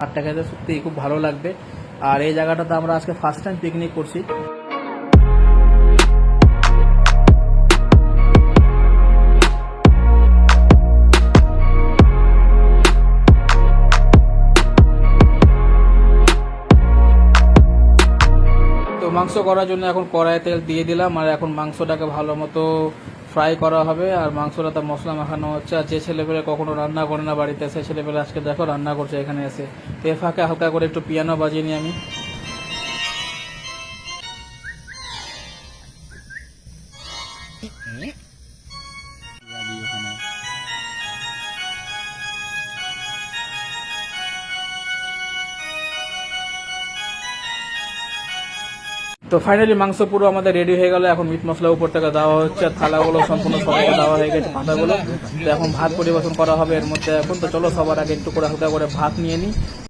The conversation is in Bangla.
আটটা খেতে সত্যিই খুব ভালো লাগবে। আর এই জায়গাটাতে আমরা আজকে ফার্স্ট টাইম পিকনিক করছি। তো মাংস করার জন্য এখন কড়াইয়ে তেল দিয়ে দিলাম, আর এখন মাংসটাকে ভালো মতো ফ্রাই করা হবে। আর মাংসটাতে মশলা মাখানো হচ্ছে। আর যে ছেলেপেলে কখনো রান্না করে না বাড়িতে, সেই ছেলেপেলে আজকে দেখো রান্না করছে এখানে এসে। তো এর ফাঁকে হালকা করে একটু পিয়ানো বাজিয়ে নিই আমি। তো ফাইনালি মাংস পুরো আমাদের রেডি হয়ে গেল। এখন মিট মশলা উপর থেকে দেওয়া হচ্ছে, থালাগুলো সম্পূর্ণ সবাইকে দেওয়া হয়ে গেছে, পাতাগুলো। তো এখন ভাত পরিবেশন করা হবে এর মধ্যে এখন। তো চলো সবার আগে একটু করে হালকা করে ভাত নিয়ে নিই।